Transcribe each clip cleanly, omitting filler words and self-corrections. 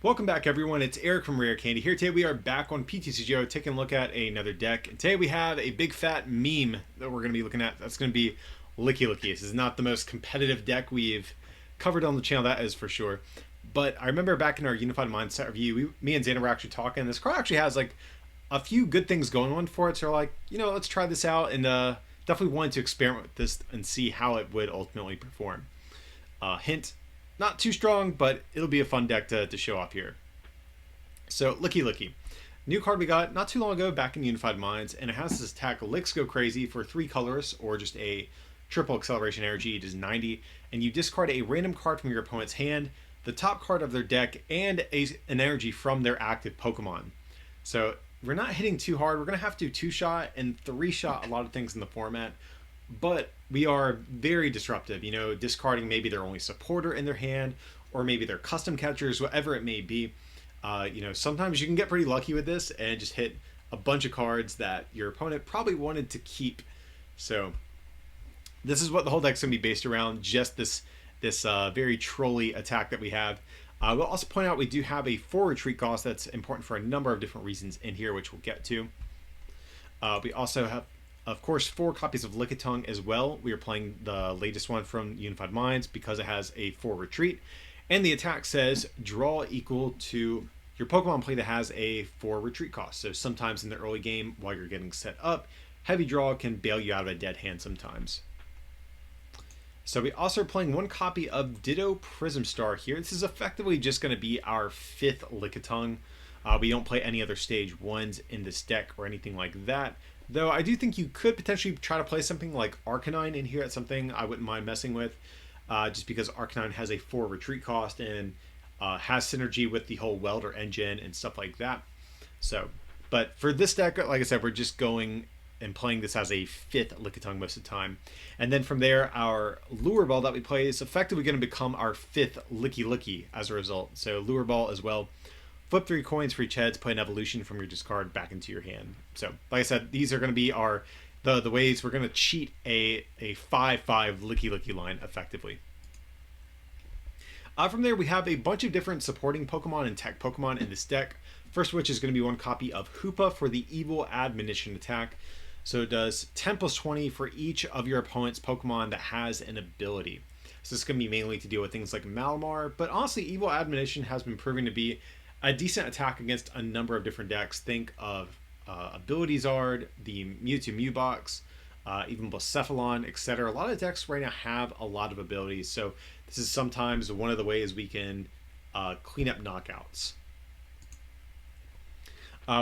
Welcome back, everyone. It's Eric from Rare Candy here. Today we are back on PTCGO taking a look at another deck. And today we have a big fat meme that we're going to be looking at. That's going to be Lickilicky. This is not the most competitive deck we've covered on the channel, that is for sure. But I remember back in our Unified Mindset review, me and Xander were actually talking. This card actually has like a few good things going on for it. So we're like, let's try this out, and definitely wanted to experiment with this and see how it would ultimately perform. Hint, not too strong, but it'll be a fun deck to show off here. So, Lickilicky. New card we got not too long ago back in Unified Minds, and it has this attack Licks Go Crazy for 3 colors, or just a triple acceleration energy. It is 90, and you discard a random card from your opponent's hand, the top card of their deck, and an energy from their active Pokemon. So, we're not hitting too hard. We're going to have to 2-shot and 3-shot a lot of things in the format, but we are very disruptive, discarding maybe their only supporter in their hand, or maybe their custom catchers, whatever it may be. Sometimes you can get pretty lucky with this and just hit a bunch of cards that your opponent probably wanted to keep. So this is what the whole deck's going to be based around, just this very trolly attack that we have. We'll also point out we do have a 4 retreat cost that's important for a number of different reasons in here, which we'll get to. We also have, of course, 4 copies of Lickitung as well. We are playing the latest one from Unified Minds because it has a 4 retreat. And the attack says draw equal to your Pokemon play that has a 4 retreat cost. So sometimes in the early game, while you're getting set up, heavy draw can bail you out of a dead hand sometimes. So we also are playing 1 copy of Ditto Prism Star here. This is effectively just going to be our 5th Lickitung. We don't play any other stage 1s in this deck or anything like that. Though I do think you could potentially try to play something like Arcanine in here. That's something I wouldn't mind messing with. Just because Arcanine has a 4 retreat cost and has synergy with the whole Welder engine and stuff like that. So, but for this deck, like I said, we're just going and playing this as a 5th Lickitung most of the time. And then from there, our Lure Ball that we play is effectively going to become our 5th Lickilicky as a result. So Lure Ball as well. Flip 3 coins for each heads, play an evolution from your discard back into your hand. So, like I said, these are going to be our the ways we're going to cheat a 5/5 Lickilicky line effectively. From there, we have a bunch of different supporting Pokemon and tech Pokemon in this deck. First of which is going to be 1 copy of Hoopa for the Evil Admonition attack. So it does 10+20 for each of your opponent's Pokemon that has an ability. So this is going to be mainly to deal with things like Malamar, but honestly, Evil Admonition has been proving to be a decent attack against a number of different decks. Think of Ability Zard, the Mewtwo Mewbox, even Blacephalon, etc. A lot of decks right now have a lot of abilities, so this is sometimes one of the ways we can clean up knockouts.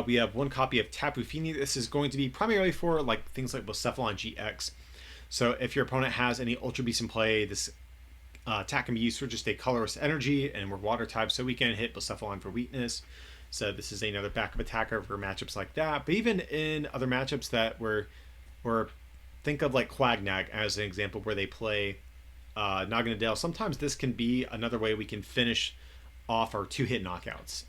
We have 1 copy of Tapu Fini. This is going to be primarily for things like Blacephalon GX. So if your opponent has any Ultra Beast in play, this attack can be used for just a colorless energy, and we're water type, so we can hit Blacephalon for weakness. So this is another backup attacker for matchups like that. But even in other matchups that think of like Quagnag as an example, where they play Naganadel, sometimes this can be another way we can finish off our 2-hit knockouts.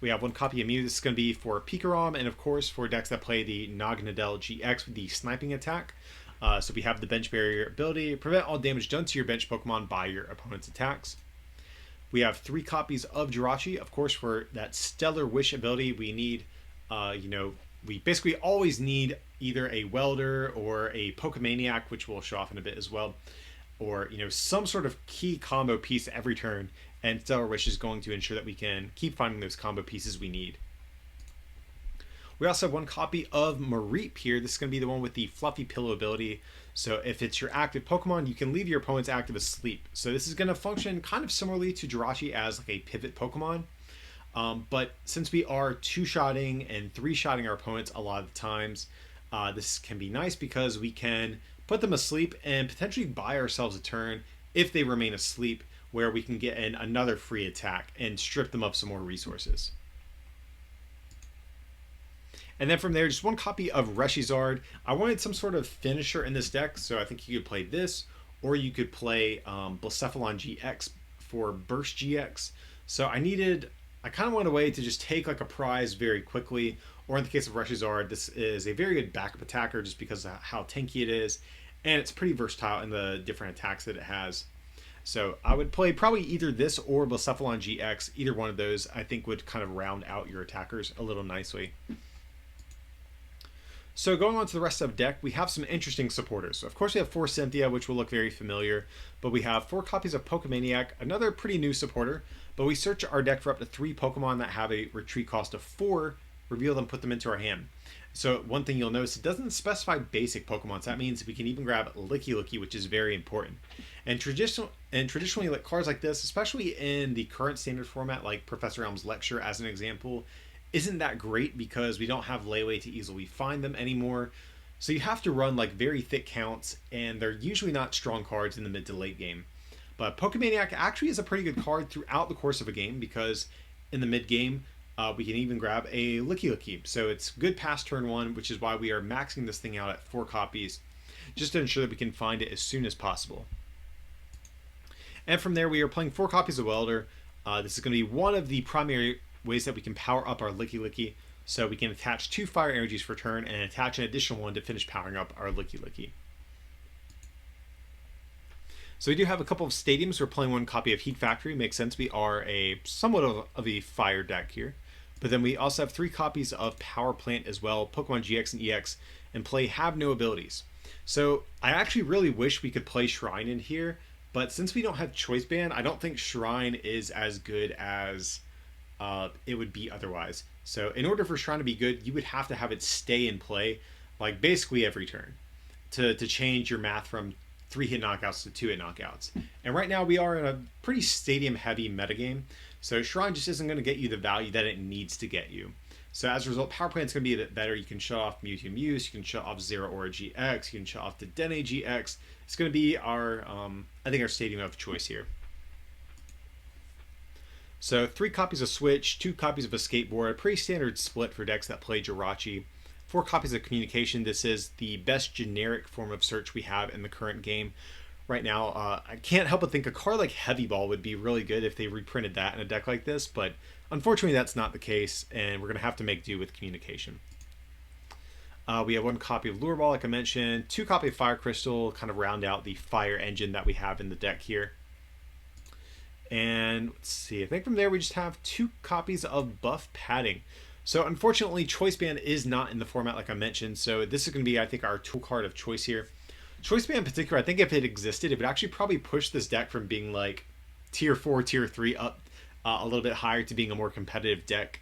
We have 1 copy of Mew. This is going to be for Pikarom, and of course for decks that play the Naganadel GX with the sniping attack. So we have the bench barrier ability, prevent all damage done to your bench Pokemon by your opponent's attacks. We have 3 copies of Jirachi. Of course, for that Stellar Wish ability, we need, we basically always need either a Welder or a Pokemaniac, which we'll show off in a bit as well, or some sort of key combo piece every turn. And Stellar Wish is going to ensure that we can keep finding those combo pieces we need. We also have 1 copy of Mareep here. This is going to be the one with the Fluffy Pillow ability. So if it's your active Pokemon, you can leave your opponent's active asleep. So this is going to function kind of similarly to Jirachi as like a pivot Pokemon. But since we are 2-shotting and 3-shotting our opponents a lot of the times, this can be nice because we can put them asleep and potentially buy ourselves a turn if they remain asleep, where we can get in another free attack and strip them of some more resources. And then from there, just 1 copy of Reshizard. I wanted some sort of finisher in this deck, so I think you could play this, or you could play Blacephalon GX for Burst GX. So I kind of wanted a way to just take like a prize very quickly, or in the case of Reshizard, this is a very good backup attacker just because of how tanky it is, and it's pretty versatile in the different attacks that it has. So I would play probably either this or Blacephalon GX. Either one of those I think would kind of round out your attackers a little nicely. So going on to the rest of deck, we have some interesting supporters. So of course we have 4 Cynthia, which will look very familiar, but we have 4 copies of Pokemaniac, another pretty new supporter, but we search our deck for up to 3 Pokemon that have a retreat cost of 4, reveal them, put them into our hand. So one thing you'll notice, it doesn't specify basic Pokemon, so that means we can even grab Lickilicky, which is very important. And traditionally, like cards like this, especially in the current standard format, like Professor Elm's Lecture as an example, isn't that great because we don't have layaway to easily find them anymore. So you have to run like very thick counts, and they're usually not strong cards in the mid to late game. But Pokemaniac actually is a pretty good card throughout the course of a game because in the mid game, we can even grab a Lickilicky. So it's good past turn 1, which is why we are maxing this thing out at 4 copies, just to ensure that we can find it as soon as possible. And from there, we are playing 4 copies of Welder. This is going to be one of the primary ways that we can power up our Lickilicky. So we can attach 2 fire energies per turn and attach an additional one to finish powering up our Lickilicky. So we do have a couple of stadiums. We're playing 1 copy of Heat Factory. Makes sense. We are a somewhat of a fire deck here. But then we also have 3 copies of Power Plant as well, Pokemon GX and EX, and play Have No Abilities. So I actually really wish we could play Shrine in here, but since we don't have Choice Band, I don't think Shrine is as good as it would be otherwise. So in order for Shrine to be good, you would have to have it stay in play, like basically every turn, to change your math from 3-hit knockouts to 2-hit knockouts. And right now we are in a pretty stadium-heavy metagame, so Shrine just isn't going to get you the value that it needs to get you. So as a result, Power Plant's going to be a bit better. You can shut off Mewtwo Muse, you can shut off Zero Aura GX, you can shut off the Dene GX. It's going to be our, I think, our stadium of choice here. So 3 copies of Switch, 2 copies of a Skateboard, a pretty standard split for decks that play Jirachi. 4 copies of Communication. This is the best generic form of search we have in the current game. Right now, I can't help but think a card like Heavy Ball would be really good if they reprinted that in a deck like this, but unfortunately that's not the case, and we're going to have to make do with Communication. We have 1 copy of Lure Ball, like I mentioned, 2 copy of Fire Crystal, kind of round out the fire engine that we have in the deck here. And let's see, I think from there we just have 2 copies of Buff Padding. So unfortunately, Choice Band is not in the format like I mentioned, so this is going to be, I think, our tool card of choice here. Choice Band in particular, I think if it existed, it would actually probably push this deck from being like tier 4, tier 3 up a little bit higher to being a more competitive deck.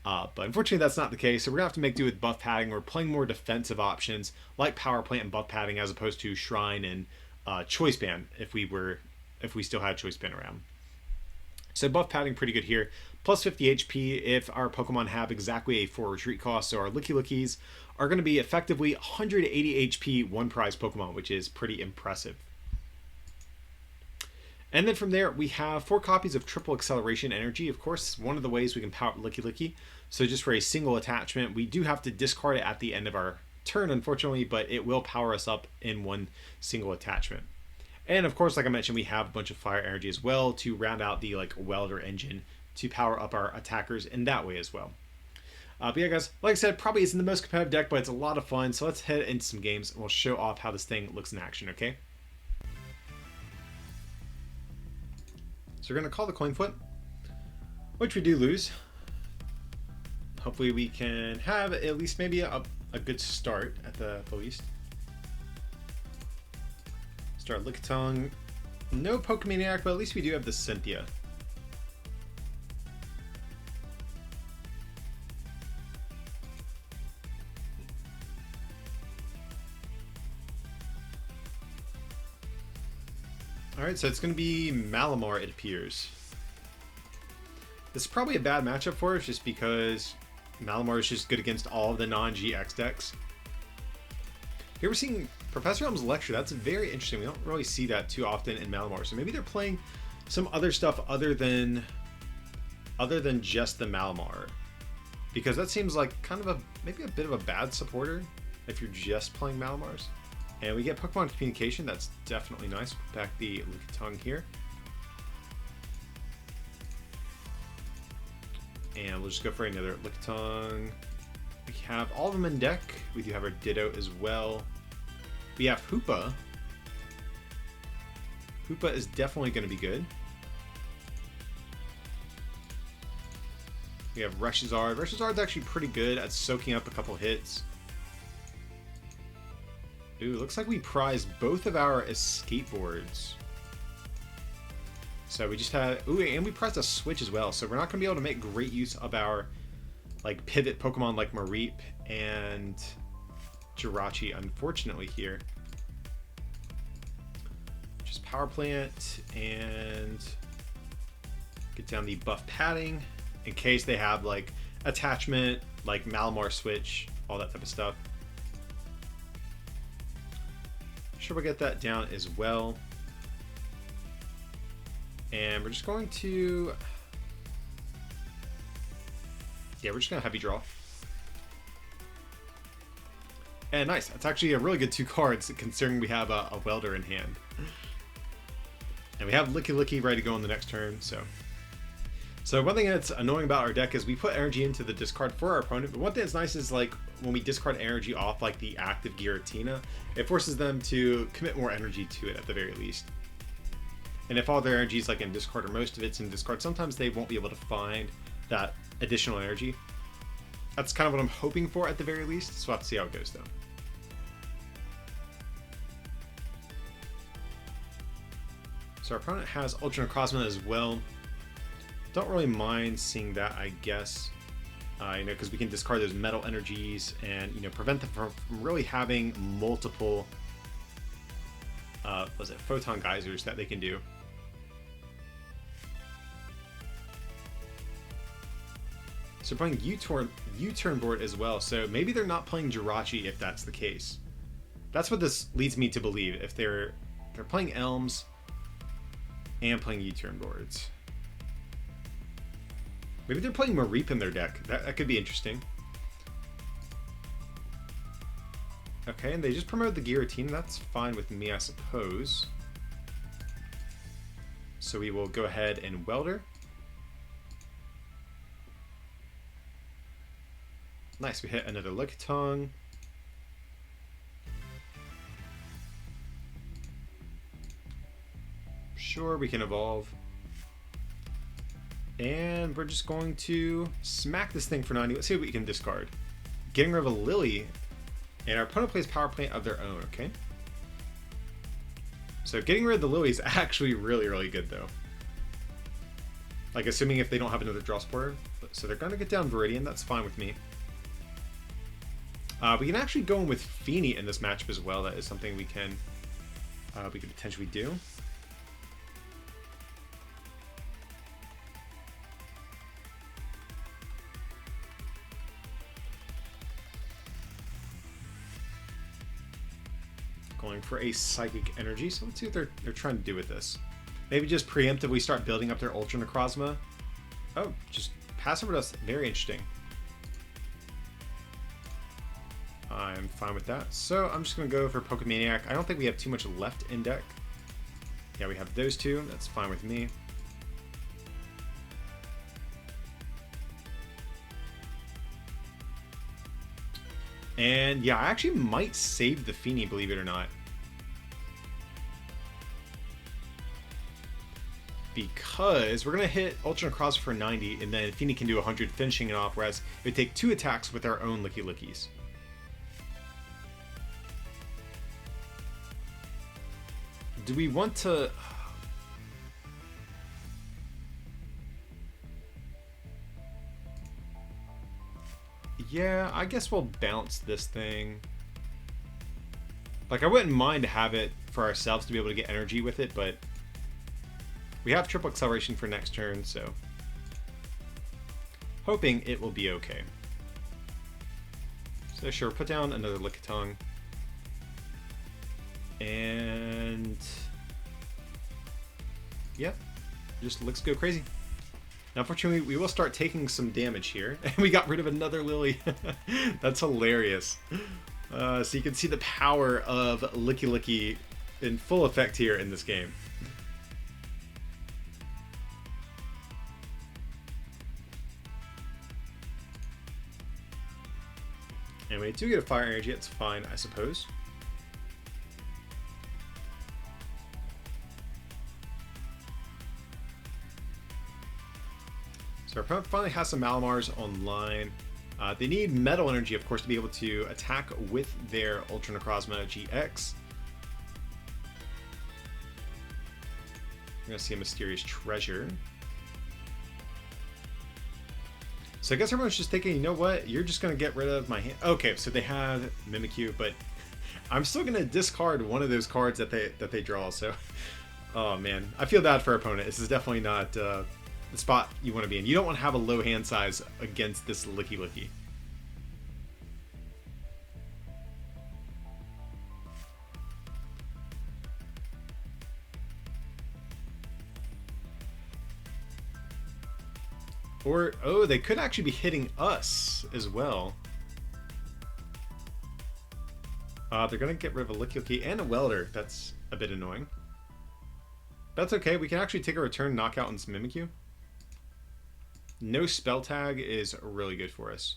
But unfortunately that's not the case, so we're going to have to make do with Buff Padding. We're playing more defensive options like Power Plant and Buff Padding as opposed to Shrine and Choice Band if we still had Choice Band around. So Buff Padding pretty good here. Plus 50 HP if our Pokemon have exactly a 4 retreat cost, so our Lickilickys are going to be effectively 180 HP 1 prize Pokemon, which is pretty impressive. And then from there, we have 4 copies of Triple Acceleration Energy. Of course, one of the ways we can power up Lickilicky. So just for a single attachment, we do have to discard it at the end of our turn, unfortunately, but it will power us up in 1 single attachment. And of course, like I mentioned, we have a bunch of Fire Energy as well to round out the like Welder engine to power up our attackers in that way as well. But yeah, guys, like I said, probably isn't the most competitive deck, but it's a lot of fun. So let's head into some games and we'll show off how this thing looks in action, okay? So we're going to call the coin flip, which we do lose. Hopefully we can have at least maybe a good start at the least. Start Lickitung. No Pokemaniac, but at least we do have the Cynthia. Alright, so it's going to be Malamar, it appears. This is probably a bad matchup for us just because Malamar is just good against all of the non-GX decks. Here we're seeing Professor Elm's Lecture. That's very interesting. We don't really see that too often in Malamar. So maybe they're playing some other stuff other than just the Malamar. Because that seems like kind of maybe a bit of a bad supporter if you're just playing Malamars. And we get Pokemon Communication. That's definitely nice. Put back the Lickitung here. And we'll just go for another Lickitung. We have all of them in deck. We do have our Ditto as well. We have Hoopa. Hoopa is definitely going to be good. We have Reshizard. Reshizard's actually pretty good at soaking up a couple hits. Ooh, looks like we prized both of our escape boards. So we just had... Ooh, and we prized a switch as well. So we're not going to be able to make great use of our like pivot Pokemon like Mareep and Jirachi, unfortunately, here. Just Power Plant and get down the buff padding in case they have like attachment, like Malamar switch, all that type of stuff. Sure, we'll get that down as well. And we're just going to... Yeah, we're just going to heavy draw. And nice. That's actually a really good 2 cards, considering we have a Welder in hand. And we have Lickilicky ready to go on the next turn, so... So one thing that's annoying about our deck is we put energy into the discard for our opponent, but one thing that's nice is like when we discard energy off like the active Giratina, it forces them to commit more energy to it at the very least. And if all their energy is like in discard or most of it's in discard, sometimes they won't be able to find that additional energy. That's kind of what I'm hoping for at the very least, so we'll have to see how it goes though. So our opponent has Ultra Necrozma as well. Don't really mind seeing that, I guess. You know, because we can discard those metal energies and, you know, prevent them from really having multiple, photon geysers that they can do. So playing U-turn board as well. So maybe they're not playing Jirachi if that's the case. That's what this leads me to believe. If they're playing Elms and playing U-turn boards. Maybe they're playing Mareep in their deck. That could be interesting. Okay, and they just promoted the Giratina. That's fine with me, I suppose. So we will go ahead and Welder. Nice, we hit another Lickitung. Sure, we can evolve. And we're just going to smack this thing for 90. Let's see what we can discard. Getting rid of a Lily. And our opponent plays Power Plant of their own, okay? So getting rid of the Lily is actually really, really good, though. Like, assuming if they don't have another draw supporter. So they're going to get down Viridian. That's fine with me. We can actually go in with Feeny in this matchup as well. That is something we could potentially do. Going for a Psychic Energy, so let's see what they're trying to do with this. Maybe just preemptively start building up their Ultra Necrozma. Oh, just pass over to us. Very interesting. I'm fine with that. So I'm just going to go for Pokemaniac. I don't think we have too much left in deck. Yeah, we have those two. That's fine with me. And yeah, I actually might save the Feeny, believe it or not. Because we're going to hit Ultra Necrozma for 90, and then Feeny can do 100, finishing it off, whereas it would take 2 attacks with our own Lickilickys. Do we want to... Yeah, I guess we'll bounce this thing. Like, I wouldn't mind to have it for ourselves to be able to get energy with it, but we have triple acceleration for next turn, so hoping it will be okay. So sure, put down another Lickitung. And yep, just let's go crazy. Now, unfortunately, we will start taking some damage here. And we got rid of another Lily. That's hilarious. So you can see the power of Lickilicky in full effect here in this game. And we do get a Fire Energy. It's fine, I suppose. So our opponent finally has some Malamars online. They need Metal Energy, of course, to be able to attack with their Ultra Necrozma GX. We're going to see a Mysterious Treasure. So I guess everyone's just thinking, you know what? You're just going to get rid of my hand. Okay, so they have Mimikyu, but I'm still going to discard one of those cards that they draw. So, oh man, I feel bad for our opponent. This is definitely not the spot you want to be in. You don't want to have a low hand size against this Lickilicky. Or, oh, they could actually be hitting us as well. They're going to get rid of a Lickilicky and a Welder. That's a bit annoying. That's okay. We can actually take a return, knockout, and some Mimikyu. No spell tag is really good for us.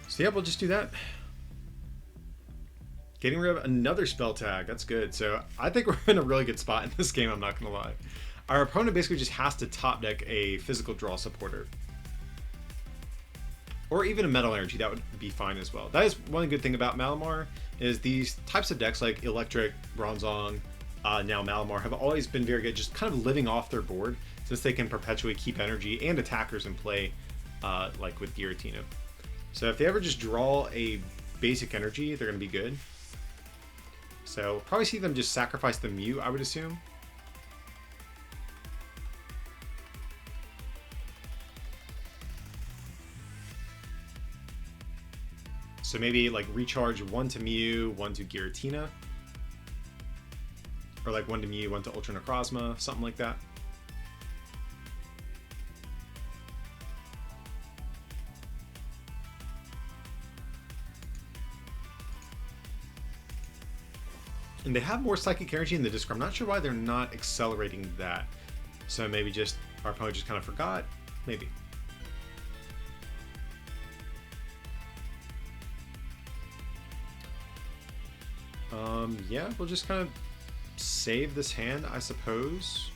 So yeah, we'll just do that. Getting rid of another spell tag. That's good. So I think we're in a really good spot in this game, I'm not going to lie. Our opponent basically just has to top deck a physical draw supporter. Or even a Metal Energy, that would be fine as well. That is one good thing about Malamar, is these types of decks like Electric, Bronzong, now Malamar, have always been very good, just kind of living off their board, since they can perpetually keep energy and attackers in play, like with Giratina. So if they ever just draw a basic energy, they're going to be good. So we'll probably see them just sacrifice the Mew, I would assume. So maybe like recharge 1 to Mew, 1 to Giratina. Or like 1 to Mew, 1 to Ultra Necrozma, something like that. And they have more Psychic Energy in the discard. I'm not sure why they're not accelerating that. So maybe just our opponent just kind of forgot. Maybe. Yeah, we'll just kind of save this hand, I suppose.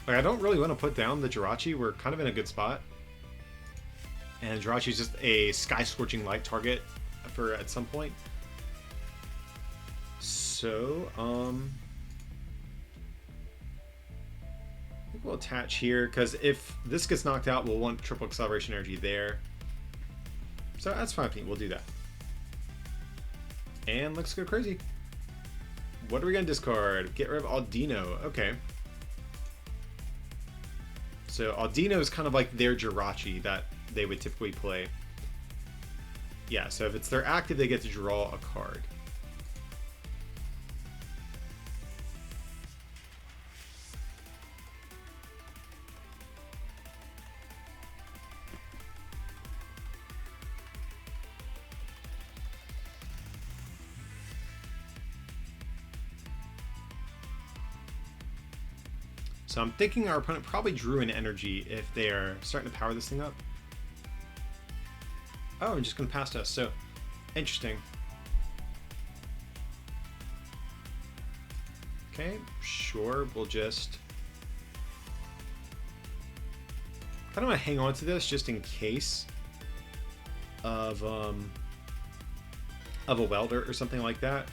Like, I don't really want to put down the Jirachi. We're kind of in a good spot. And Jirachi is just a Sky Scorching Light target for at some point. So, I think we'll attach here, because if this gets knocked out, we'll want triple acceleration energy there. So that's fine with me. We'll do that. And let's go crazy. What are we going to discard? Get rid of Audino. Okay. So Audino is kind of like their Jirachi that they would typically play. Yeah, so if it's their active, they get to draw a card. So I'm thinking our opponent probably drew an energy if they are starting to power this thing up. Oh, I'm just going to pass to us. So, interesting. Okay, sure. We'll just... I don't want to hang on to this just in case of a Welder or something like that.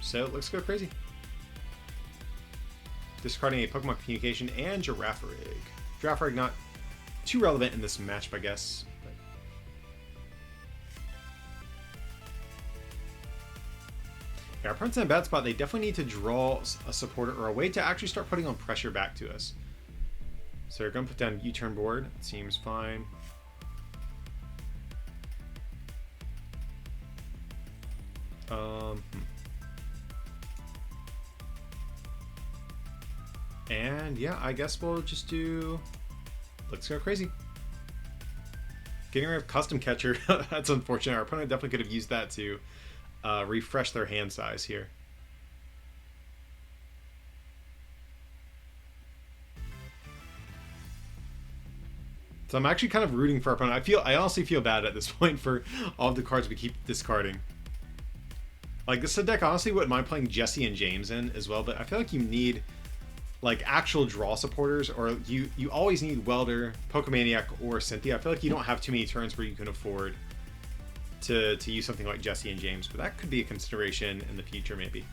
So let's go crazy. Discarding a Pokemon Communication and Girafarig. Girafarig not too relevant in this matchup, I guess. But... yeah, our opponent's in a bad spot. They definitely need to draw a supporter or a way to actually start putting on pressure back to us. So we're going to put down U-turn board. It seems fine. And yeah, I guess we'll just do... let's go crazy. Getting rid of Custom Catcher. That's unfortunate. Our opponent definitely could have used that to refresh their hand size here. So I'm actually kind of rooting for our opponent. I honestly feel bad at this point for all of the cards we keep discarding. Like, this is a deck I honestly wouldn't mind playing Jesse and James in as well, but I feel like you need like actual draw supporters, or you always need Welder, Pokemaniac, or Cynthia. I feel like you don't have too many turns where you can afford to use something like Jesse and James, but that could be a consideration in the future maybe.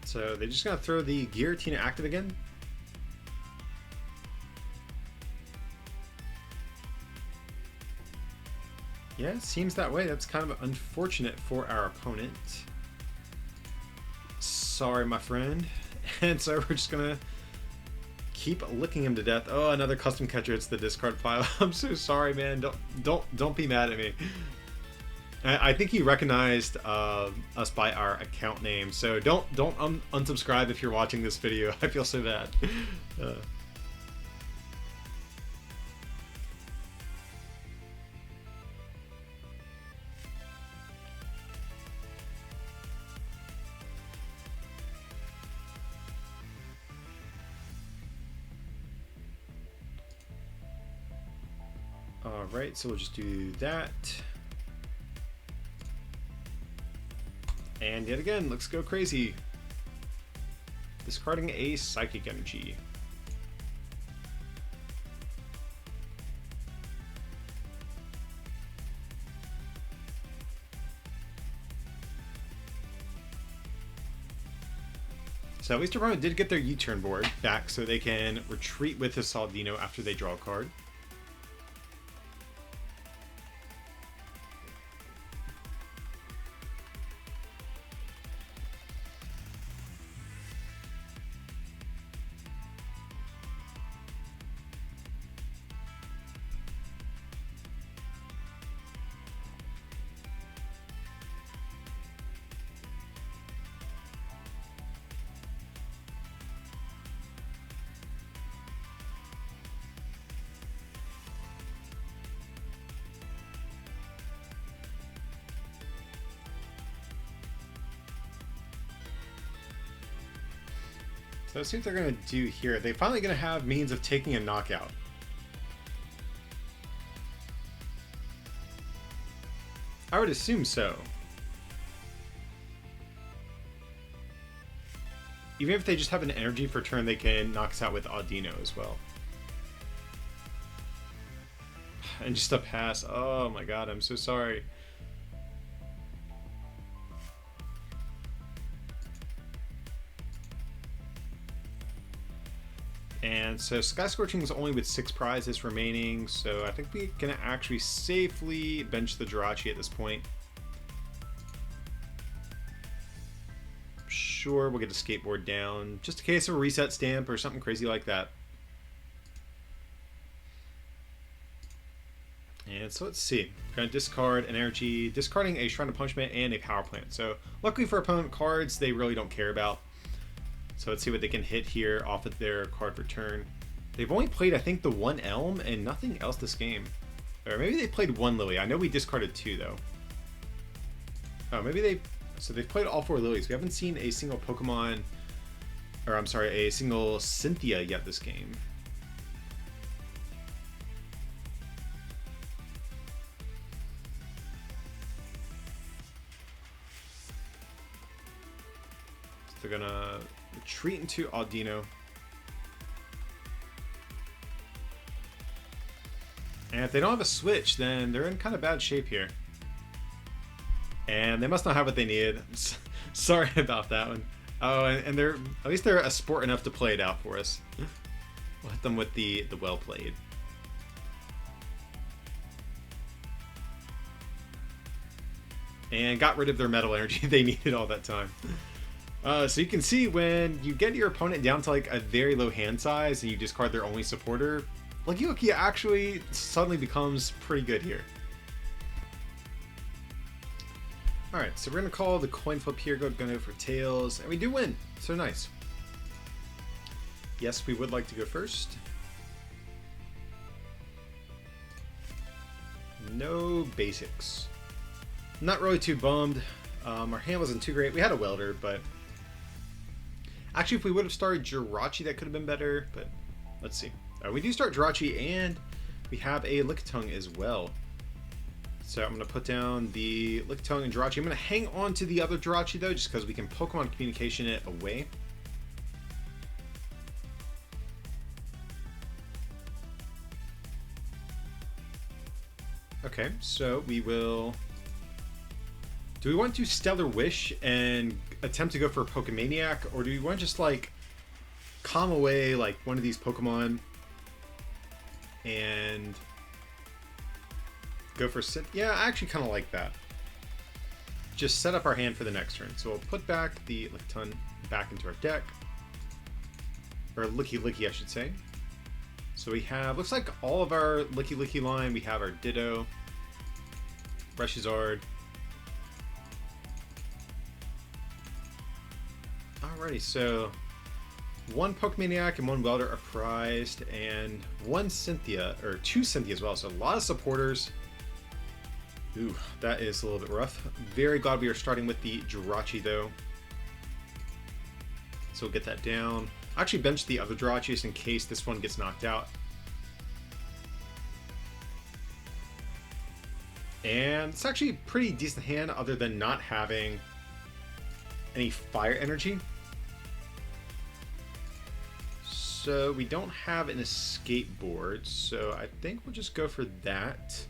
So they're just gonna throw the Giratina active again. Yeah, it seems that way. That's kind of unfortunate for our opponent. Sorry, my friend. And so we're just gonna keep licking him to death. Oh, another custom catcher. It's the discard pile. I'm so sorry, man. Don't be mad at me. I think he recognized us by our account name, so don't unsubscribe if you're watching this video. I feel so bad. All right, so we'll just do that. And yet again, let's go crazy. Discarding a Psychic Energy. So at least our opponent did get their U-turn board back so they can retreat with the Saldino after they draw a card. So let's see what they're going to do here. They're finally going to have means of taking a knockout. I would assume so. Even if they just have an energy for turn, they can knock us out with Audino as well. And just a pass. Oh my god, I'm so sorry. And so Sky Scorching is only with 6 prizes remaining, so I think we can actually safely bench the Jirachi at this point. Sure, we'll get a skateboard down, just in case of a reset stamp or something crazy like that. And so let's see. We're going to discard an energy, discarding a Shrine of Punishment and a Power Plant. So luckily for opponent cards, they really don't care about. So let's see what they can hit here off of their card return. They've only played, I think, the 1 Elm and nothing else this game. Or maybe they played 1 Lily. I know we discarded 2, though. Oh, maybe they... So they've played all 4 Lilies. We haven't seen a single Pokemon... Or, I'm sorry, a single Cynthia yet this game. So they're gonna... retreat into Audino. And if they don't have a switch, then they're in kind of bad shape here. And they must not have what they needed. Sorry about that one. Oh, and they're at least they're a sport enough to play it out for us. We'll hit them with the well played. And got rid of their metal energy they needed all that time. So you can see when you get your opponent down to like a very low hand size and you discard their only supporter, Lickilicky actually suddenly becomes pretty good here. Alright, so we're going to call the coin flip here, going to go for tails, and we do win, so nice. Yes, we would like to go first. No basics. Not really too bummed. Our hand wasn't too great. We had a Welder, but actually, if we would have started Jirachi, that could have been better. But let's see. We do start Jirachi, and we have a Lickitung as well. So I'm going to put down the Lickitung and Jirachi. I'm going to hang on to the other Jirachi, though, just because we can Pokemon Communication it away. Okay, so we will... Do we want to Stellar Wish and attempt to go for a Pokemaniac, or do we want to just, like, calm away, like, one of these Pokemon and go for Synth? Yeah, I actually kind of like that. Just set up our hand for the next turn. So we'll put back the Lickitung back into our deck. Or Lickilicky, I should say. So we have, looks like all of our Lickilicky line. We have our Ditto, Reshizard. Alrighty, so one Pokemaniac and one Welder are prized, and one Cynthia, or two Cynthia as well. So a lot of supporters. Ooh, that is a little bit rough. Very glad we are starting with the Jirachi though. So we'll get that down. Actually bench the other Jirachi just in case this one gets knocked out. And it's actually a pretty decent hand other than not having any fire energy. So we don't have an escape board, so I think we'll just go for that.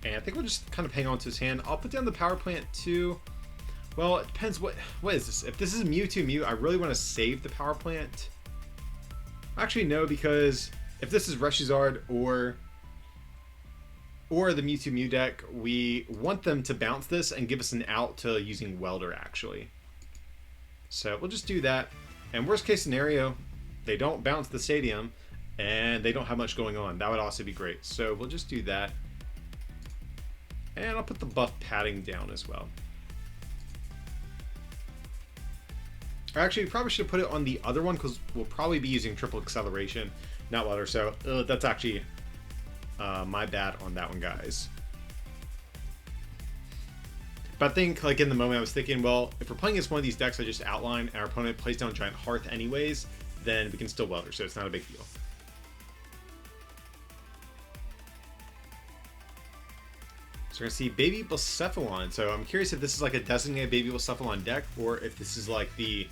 And I think we'll just kind of hang on to his hand. I'll put down the power plant too. Well, it depends. What is this? If this is Mewtwo Mew, I really want to save the power plant. Actually, no, because if this is Reshizard or the Mewtwo Mew deck, we want them to bounce this and give us an out to using Welder, actually. So we'll just do that. And worst case scenario, they don't bounce the stadium and they don't have much going on. That would also be great. So we'll just do that. And I'll put the buff padding down as well. Or actually, we probably should have put it on the other one because we'll probably be using triple acceleration, not Welder. So that's actually my bad on that one, guys. But I think, like, in the moment I was thinking, well, if we're playing against one of these decks I just outlined and our opponent plays down Giant Hearth anyways, then we can still Welder, so it's not a big deal. So we're going to see Baby Blacephalon. So I'm curious if this is like a designated Baby Blacephalon deck, or if this is like the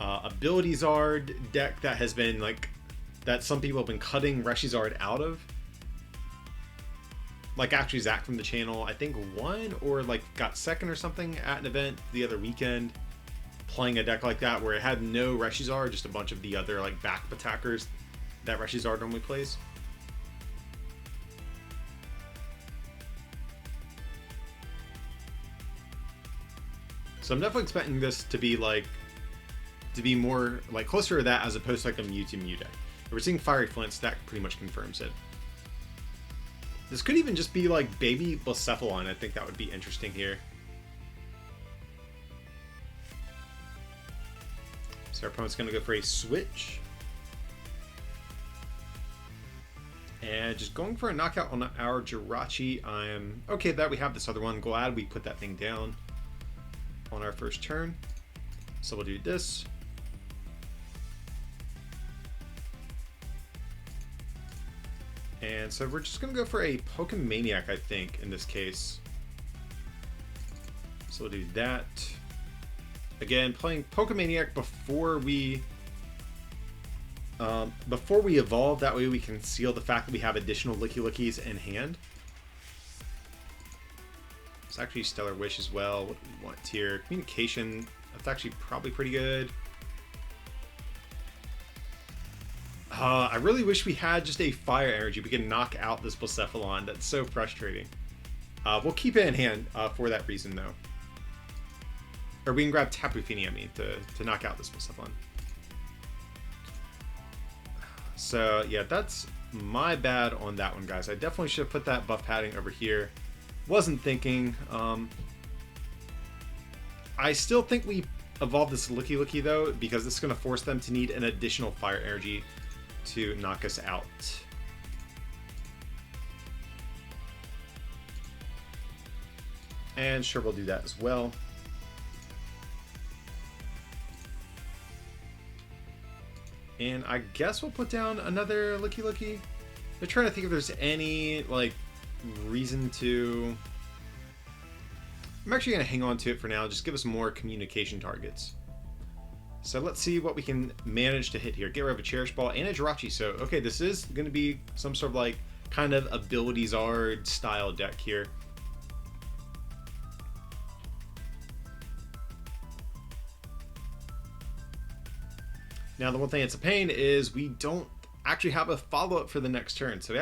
Ability Zard deck that has been like, that some people have been cutting Reshizard out of. Like actually Zach from the channel, I think won or like got second or something at an event the other weekend playing a deck like that where it had no Reshizard, just a bunch of the other like back attackers that Reshizard normally plays. So I'm definitely expecting this to be like, to be more like closer to that as opposed to like a Mewtwo Mew deck. If we're seeing Fiery Flints, that pretty much confirms it. This could even just be like Baby Blacephalon. I think that would be interesting here. So our opponent's going to go for a switch. And just going for a knockout on our Jirachi. I'm okay that we have this other one. Glad we put that thing down on our first turn. So we'll do this. And so we're just going to go for a Pokemaniac, I think, in this case. So we'll do that. Again, playing Pokemaniac before we evolve. That way we can seal the fact that we have additional Lickilickys in hand. It's actually Stellar Wish as well. What do we want here? Communication. That's actually probably pretty good. I really wish we had just a fire energy. We can knock out this Blacephalon. That's so frustrating. We'll keep it in hand for that reason, though. Or we can grab Tapu Fini, I mean, to knock out this Blacephalon. So, yeah, that's my bad on that one, guys. I definitely should have put that buff padding over here. Wasn't thinking. I still think we evolve this Lickilicky, though, because this is going to force them to need an additional fire energy to knock us out. And sure, we'll do that as well. And I guess we'll put down another Lickilicky. I'm trying to think if there's any, like, reason to... I'm actually going to hang on to it for now. Just give us more communication targets. So let's see what we can manage to hit here. Get rid of a Cherish Ball and a Jirachi. So, okay, this is going to be some sort of, like, kind of Ability-Zard style deck here. Now, the one thing that's a pain is we don't actually have a follow-up for the next turn. So,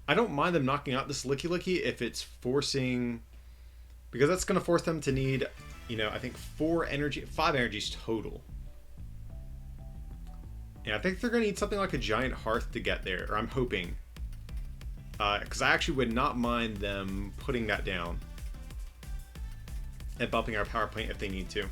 I don't mind them knocking out this Lickilicky if it's forcing... Because that's going to force them to need, you know, I think 5 energies total. And I think they're going to need something like a Giant Hearth to get there, or I'm hoping. Because I actually would not mind them putting that down and bumping our power plant if they need to.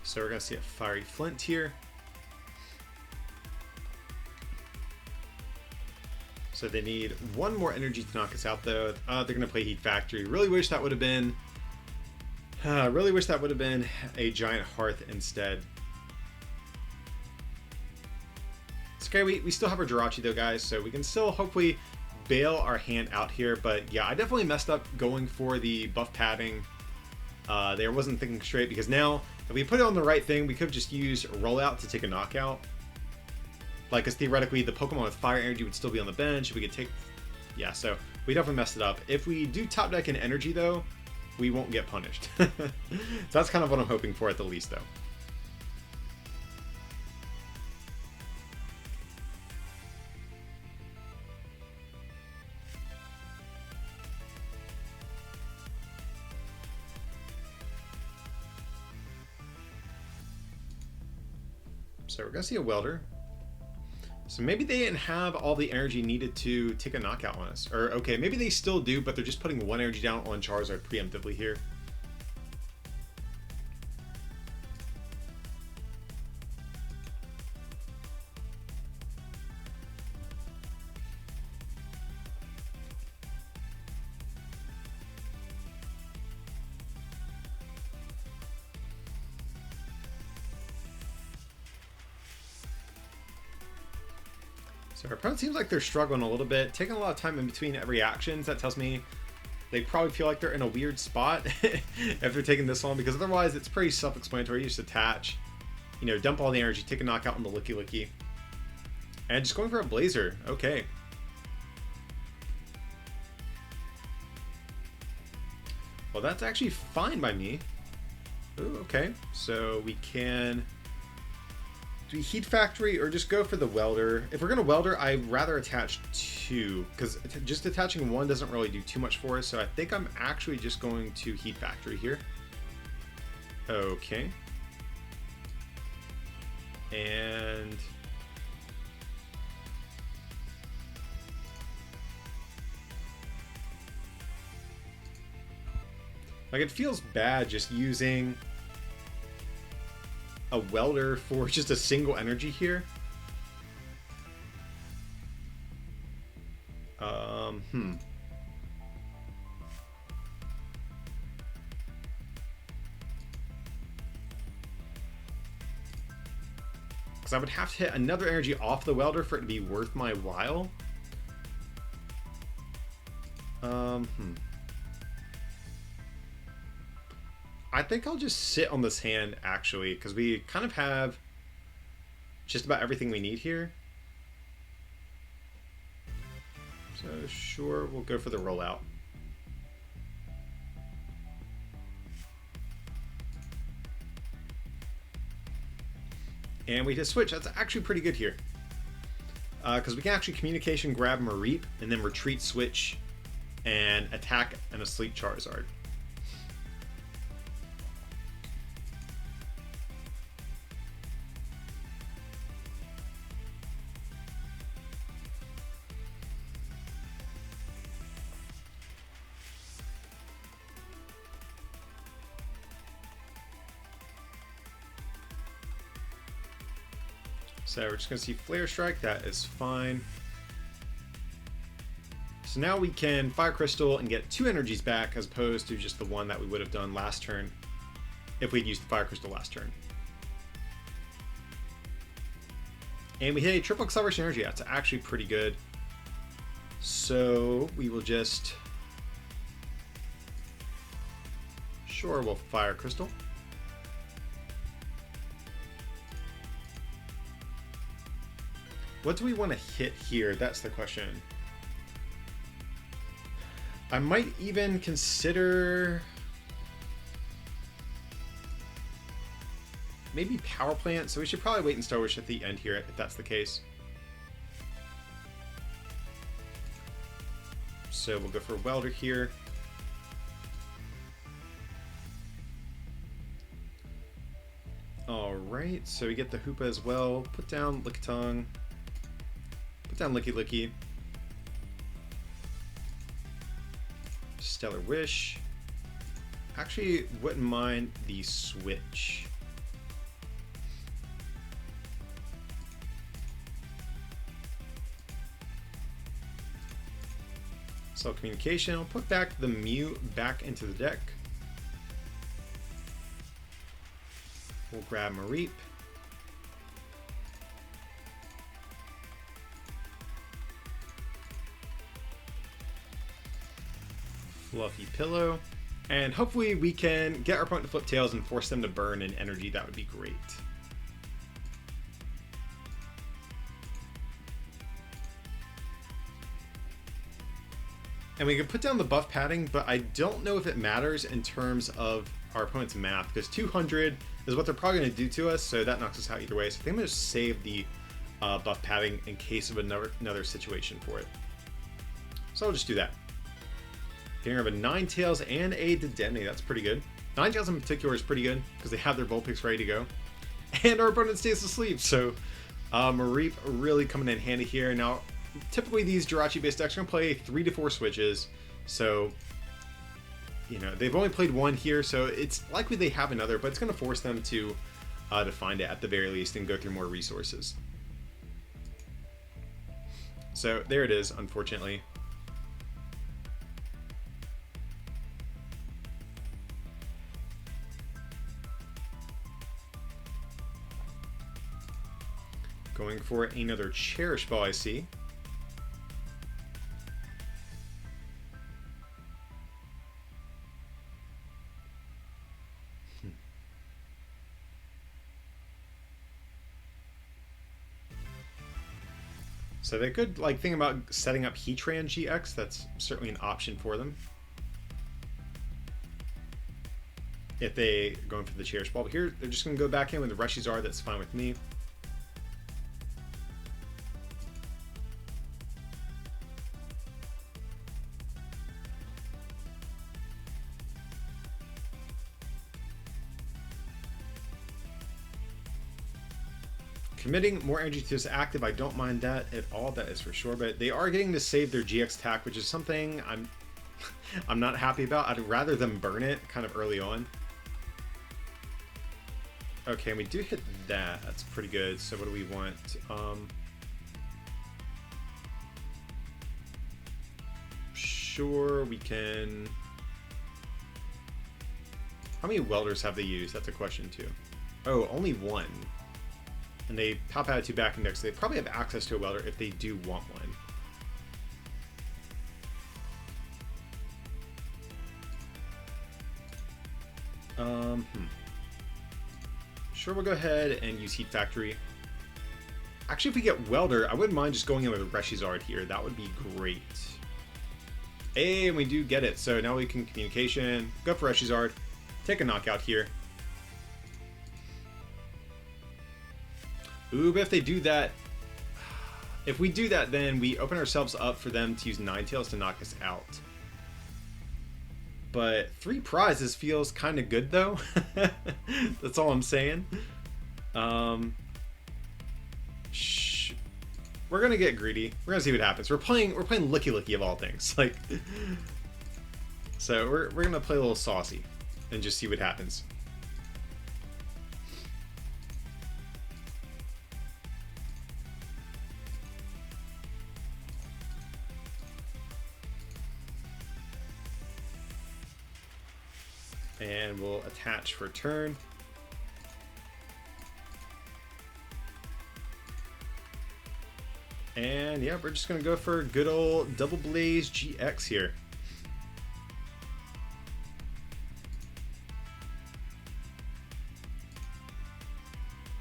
So we're going to see a Fiery Flint here. So they need 1 more energy to knock us out, though. They're going to play Heat Factory. Really wish that would have been... really wish that would have been a Giant Hearth instead. It's okay, we still have our Jirachi, though, guys, so we can still hopefully bail our hand out here. But yeah, I definitely messed up going for the buff padding. There wasn't thinking straight, because now if we put it on the right thing, we could have just used Rollout to take a knockout. Like, because theoretically the Pokemon with Fire Energy would still be on the bench. We could take... Yeah, so we definitely messed it up. If we do top deck in Energy, though, we won't get punished. So that's kind of what I'm hoping for at the least, though. So we're going to see a Welder. So maybe they didn't have all the energy needed to take a knockout on us. Or, okay, maybe they still do, but they're just putting 1 energy down on Charizard preemptively here. So our opponent seems like they're struggling a little bit, taking a lot of time in between every action. That tells me they probably feel like they're in a weird spot if they're taking this long, because otherwise it's pretty self-explanatory. You just attach, you know, dump all the energy, take a knockout on the Lickilicky. And just going for a Blazer. Okay. Well, that's actually fine by me. Ooh, okay. So we can... Do we Heat Factory or just go for the Welder? If we're going to Welder, I'd rather attach 2, because just attaching 1 doesn't really do too much for us. So I think I'm actually just going to Heat Factory here. Okay. And... like, it feels bad just using a Welder for just a single energy here. Because I would have to hit another energy off the Welder for it to be worth my while. I think I'll just sit on this hand, actually, because we kind of have just about everything we need here. So sure, we'll go for the rollout. And we just switch. That's actually pretty good here. Because we can actually communication grab Meredith and then retreat switch and attack an asleep Charizard. So we're just going to see Flare Strike. That is fine. So now we can Fire Crystal and get 2 energies back as opposed to just the one that we would have done last turn if we'd used the Fire Crystal last turn. And we hit a triple acceleration energy. That's actually pretty good. So we will just... Sure, we'll Fire Crystal. What do we want to hit here? That's the question. I might even consider maybe Power Plant, so we should probably wait and Star Wish at the end here if that's the case. So we'll go for Welder here. Alright, so we get the Hoopa as well. Put down Lickitung. Put down Lickilicky. Stellar Wish. Actually, wouldn't mind the switch. Self Communication. I'll put back the Mew back into the deck. We'll grab Mareep. Fluffy Pillow. And hopefully we can get our opponent to flip tails and force them to burn an energy. That would be great. And we can put down the buff padding, but I don't know if it matters in terms of our opponent's math, because 200 is what they're probably going to do to us, so that knocks us out either way. So I think I'm going to save the buff padding in case of another situation for it. So I'll just do that. Getting rid of a Ninetales and a Dedenne. That's pretty good. Ninetales in particular is pretty good because they have their Vulpix ready to go. And our opponent stays asleep, so Mareep really coming in handy here. Now, typically these Jirachi-based decks are going to play 3 to 4 switches, so you know they've only played 1 here, so it's likely they have another, but it's going to force them to find it at the very least and go through more resources. So there it is, unfortunately. Going for another Cherish Ball, I see. So they could like think about setting up Heatran GX. That's certainly an option for them if they are going for the Cherish Ball. But here they're just going to go back in with the Reshizard. That's fine with me. Committing more energy to this active, I don't mind that at all, that is for sure, but they are getting to save their GX attack, which is something I'm not happy about. I'd rather them burn it kind of early on. Okay, and we do hit that. That's pretty good. So what do we want? Sure, we can... How many Welders have they used? That's a question too. Oh, only 1. And they pop out 2 back index. They probably have access to a Welder if they do want one. Sure, we'll go ahead and use Heat Factory. Actually, if we get Welder, I wouldn't mind just going in with a Reshizard here. That would be great. Hey, and we do get it. So now we can Communication, go for Reshizard, take a knockout here. Ooh, but if they do that, if we do that, then we open ourselves up for them to use Ninetales to knock us out. But 3 prizes feels kind of good, though. That's all I'm saying. We're gonna get greedy. We're gonna see what happens. We're playing Lickilicky of all things. Like, so we're gonna play a little saucy and just see what happens. And we'll attach for turn. And yeah, we're just going to go for good old Double Blaze GX here.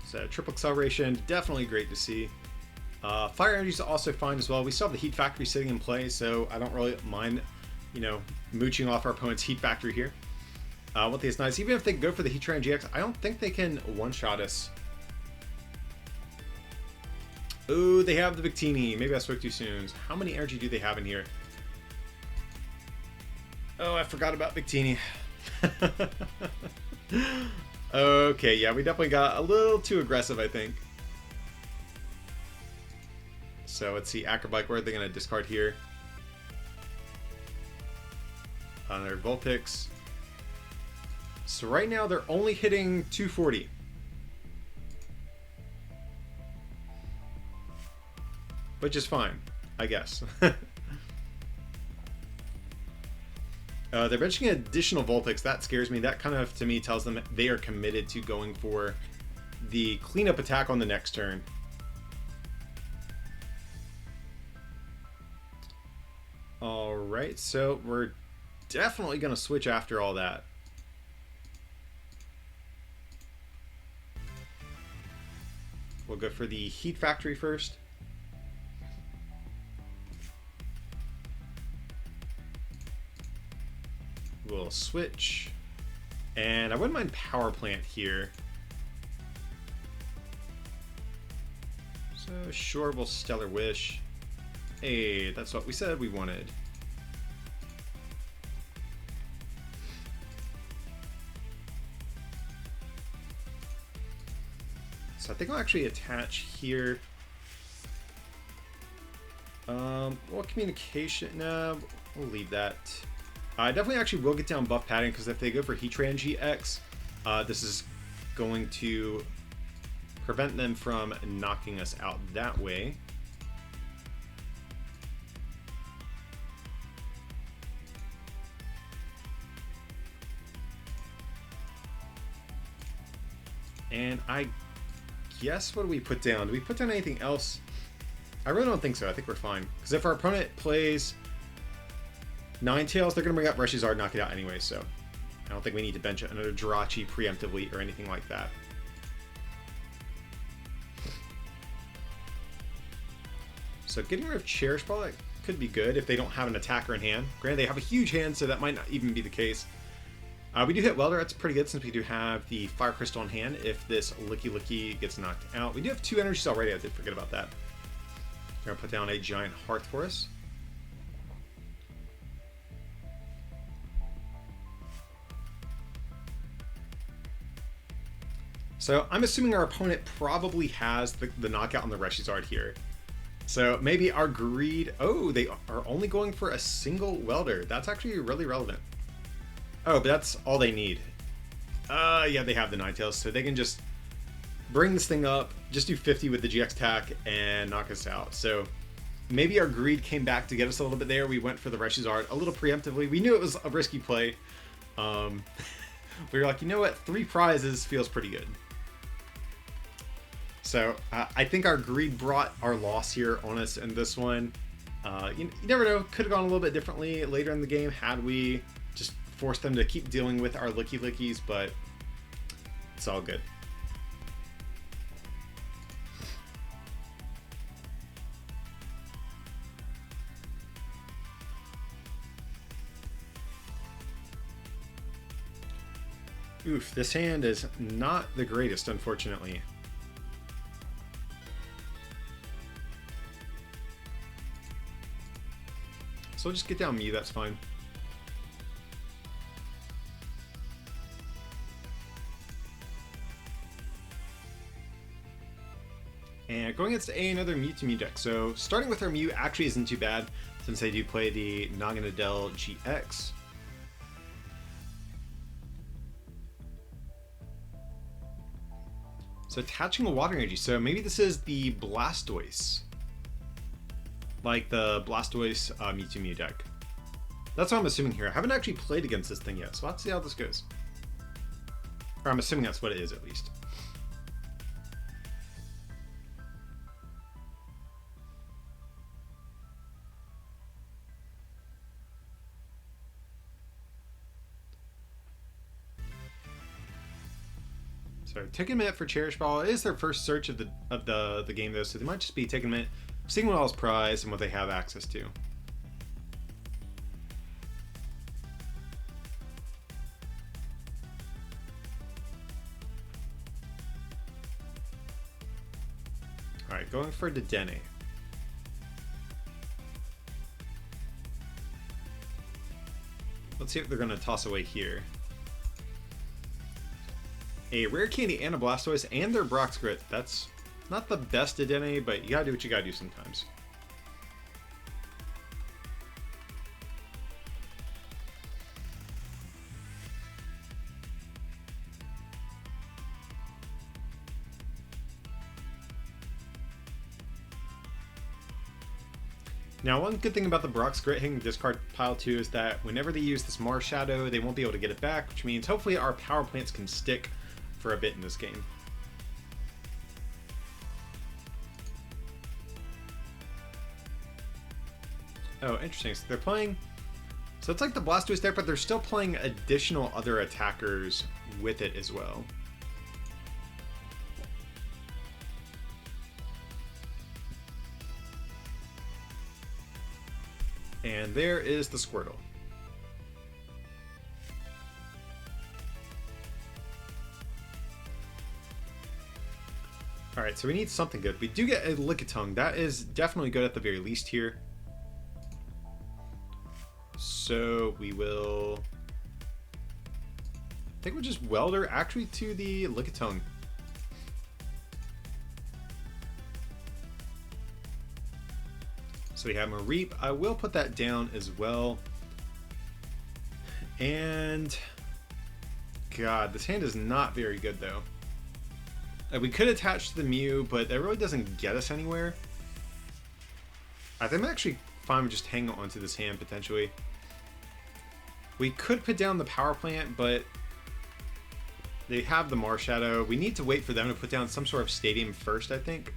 So triple acceleration, definitely great to see. Fire energy is also fine as well. We still have the heat factory sitting in play, so I don't really mind, you know, mooching off our opponent's heat factory here. One thing that's nice, even if they go for the Heat Train GX, I don't think they can one-shot us. Oh, they have the Victini. Maybe I spoke too soon. How many energy do they have in here? Oh, I forgot about Victini. Okay, yeah, we definitely got a little too aggressive, I think. So let's see, Acrobike, where are they going to discard here? Another Vulpix. So right now they're only hitting 240. Which is fine, I guess. They're benching an additional Vulpix. That scares me. That kind of, to me, tells them they are committed to going for the cleanup attack on the next turn. Alright, so we're definitely going to switch after all that. We'll go for the Heat Factory first. We'll switch. And I wouldn't mind Power Plant here. So sure, we'll Stellar Wish. Hey, that's what we said we wanted. So I think I'll actually attach here. What communication? No, we'll leave that. I definitely actually will get down buff padding, because if they go for Heatran GX, this is going to prevent them from knocking us out that way. And I guess, what do we put down? Do we put down anything else? I really don't think so. I think we're fine. Because if our opponent plays Ninetales, they're going to bring up Reshizard, knock it out anyway, so I don't think we need to bench another Jirachi preemptively or anything like that. So getting rid of Cherish Ball, that could be good if they don't have an attacker in hand. Granted, they have a huge hand, so that might not even be the case. We do hit Welder. That's pretty good since we do have the Fire Crystal in hand if this Lickilicky gets knocked out. We do have 2 energies already. I did forget about that. We're going to put down a giant Hearth for us. So I'm assuming our opponent probably has the knockout on the Reshizard here. So maybe our greed... Oh, they are only going for a single Welder. That's actually really relevant. Oh, but that's all they need. Yeah, they have the Ninetales, so they can just bring this thing up, just do 50 with the GX attack, and knock us out. So maybe our greed came back to get us a little bit there. We went for the Reshizard a little preemptively. We knew it was a risky play. We were like, you know what? 3 prizes feels pretty good. So I think our greed brought our loss here on us in this one. You never know. Could have gone a little bit differently later in the game had we just forced them to keep dealing with our Lickilickies, but it's all good. Oof, this hand is not the greatest, unfortunately. So we'll just get down Mew, that's fine. And going against another Mew deck. So starting with our Mew actually isn't too bad since they do play the Naganadel GX. So attaching a water energy. So maybe this is the Blastoise. Like the Blastoise Mew deck. That's what I'm assuming here. I haven't actually played against this thing yet, so let's see how this goes. Or I'm assuming that's what it is, at least. So taking a minute for Cherish Ball. It is their first search of the game though, so they might just be taking a minute, seeing what all's prized and what they have access to. Alright, going for Dedenne. Let's see what they're going to toss away here. A Rare Candy and a Blastoise and their Brock's Grit. That's not the best Dedenne, but you gotta do what you gotta do sometimes. Now, one good thing about the Brock's Grit hitting discard pile 2 is that whenever they use this Marshadow, they won't be able to get it back, which means hopefully our power plants can stick for a bit in this game. Oh, interesting. So they're playing... So it's like the Blastoise deck, but they're still playing additional other attackers with it as well. And there is the Squirtle. Alright, so we need something good. We do get a Lickitung. That is definitely good at the very least here. So we will... I think we'll just Welder actually to the Lickitung. So we have Mareep. I will put that down as well. And... God, this hand is not very good though. We could attach to the Mew, but that really doesn't get us anywhere. I think I'm actually fine with just hanging on to this hand, potentially. We could put down the Power Plant, but they have the Marshadow. We need to wait for them to put down some sort of Stadium first, I think.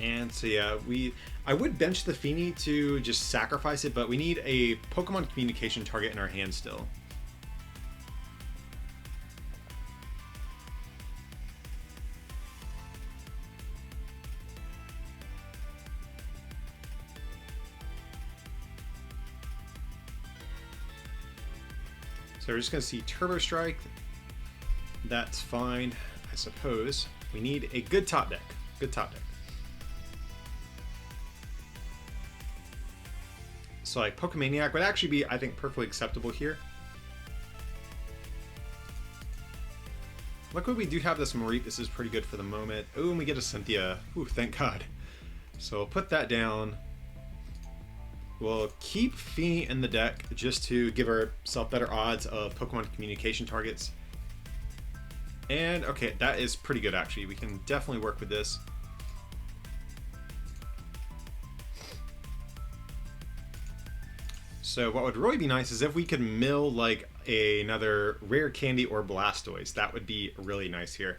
And so yeah, I would bench the Feeny to just sacrifice it, but we need a Pokemon communication target in our hand still. So we're just going to see Turbo Strike. That's fine, I suppose. We need a good top deck. Good top deck. So like Pokemaniac would actually be, I think, perfectly acceptable here. Luckily we do have this Mareep. This is pretty good for the moment. Oh, and we get a Cynthia. Ooh, thank God. So we'll put that down. We'll keep Feeny in the deck just to give ourselves better odds of Pokemon communication targets. And okay, that is pretty good actually. We can definitely work with this. So what would really be nice is if we could mill like another Rare Candy or Blastoise. That would be really nice here.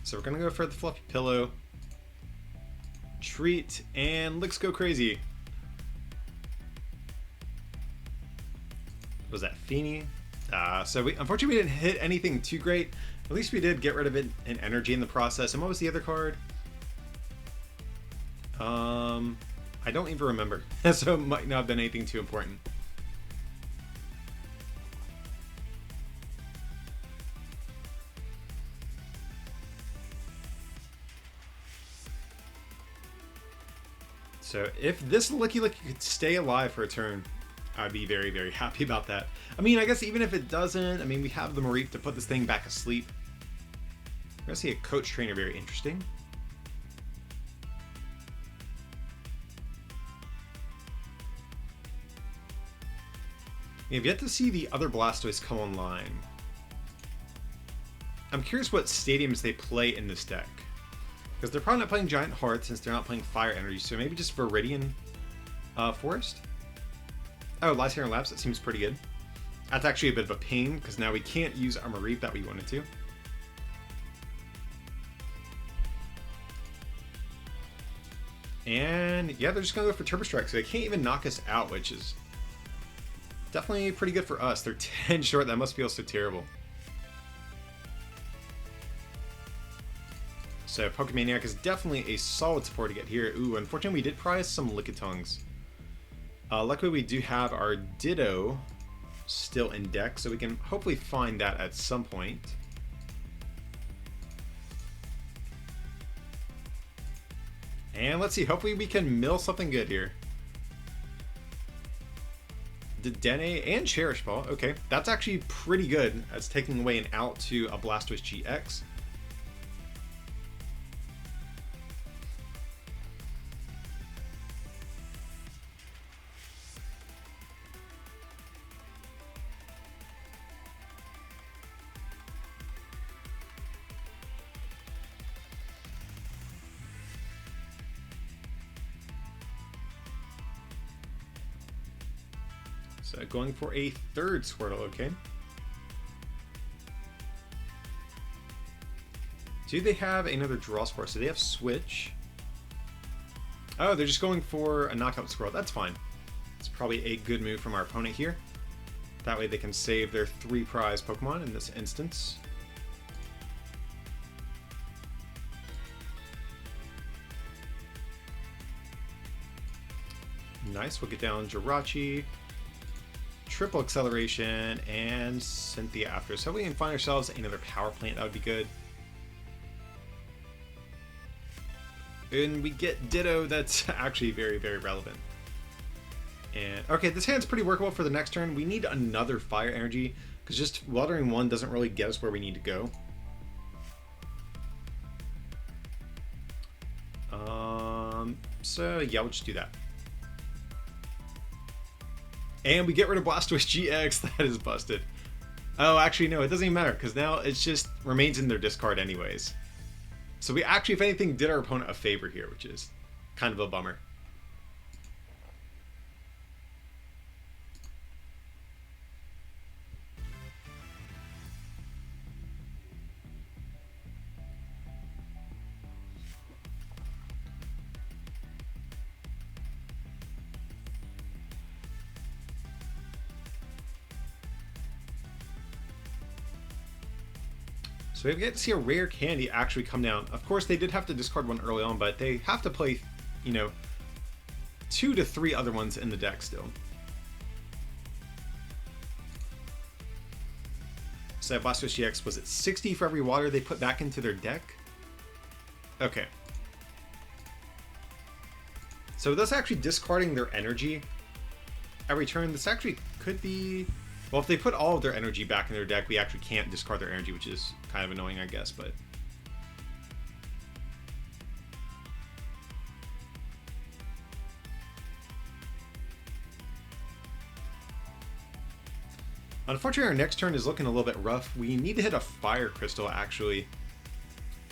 So we're going to go for the Fluffy Pillow. Treat, and let's go crazy. Was that Feeny? So unfortunately we didn't hit anything too great. At least we did get rid of it in energy in the process. And what was the other card? I don't even remember. So it might not have been anything too important. So if this Lickilicky could stay alive for a turn, I'd be very, very happy about that. I mean, I guess even if it doesn't, I mean, we have the Mareep to put this thing back asleep. We're going to see a Coach Trainer, very interesting. We've yet to see the other Blastoise come online. I'm curious what stadiums they play in this deck. Because they're probably not playing Giant Hearth since they're not playing Fire Energy. So maybe just Viridian Forest. Oh, Lysander Labs. That seems pretty good. That's actually a bit of a pain because now we can't use Armor Reap that we wanted to. And yeah, they're just going to go for Turbo Strike, so they can't even knock us out, which is definitely pretty good for us. They're 10 short. That must feel so terrible. So Pokemaniac is definitely a solid support to get here. Ooh, unfortunately we did prize some Lickitungs. Luckily we do have our Ditto still in deck, so we can hopefully find that at some point. And let's see, hopefully we can mill something good here. Dedenne and Cherish Ball. Okay, that's actually pretty good. That's taking away an out to a Blastoise GX. So going for a third Squirtle, okay. Do they have another draw sport? So they have Switch. Oh, they're just going for a knockout Squirtle. That's fine. It's probably a good move from our opponent here. That way they can save their 3 prize Pokemon in this instance. Nice, we'll get down Jirachi. Triple Acceleration, and Cynthia after. So we can find ourselves another Power Plant, that would be good. And we get Ditto, that's actually very, very relevant. And okay, this hand's pretty workable for the next turn. We need another Fire Energy, because just Weldering 1 doesn't really get us where we need to go. So yeah, we'll just do that. And we get rid of Blastoise GX. That is busted. Oh, actually, no, it doesn't even matter because now it just remains in their discard anyways. So we actually, if anything, did our opponent a favor here, which is kind of a bummer. So we get to see a rare candy actually come down. Of course, they did have to discard one early on, but they have to play, you know, 2 to 3 other ones in the deck still. So Blastoise GX, was it 60 for every water they put back into their deck? Okay. So that's actually discarding their energy every turn. This actually could be... Well, if they put all of their energy back in their deck, we actually can't discard their energy, which is kind of annoying, I guess, but... Unfortunately, our next turn is looking a little bit rough. We need to hit a Fire Crystal, actually,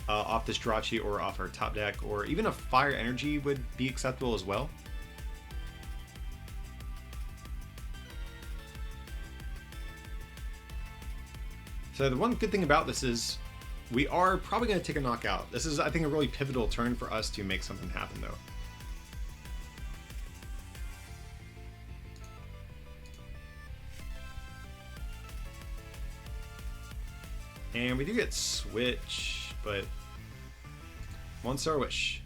off this Jirachi or off our top deck, or even a Fire Energy would be acceptable as well. So the one good thing about this is we are probably going to take a knockout. This is, I think, a really pivotal turn for us to make something happen, though. And we do get Switch, but 1-star Wish.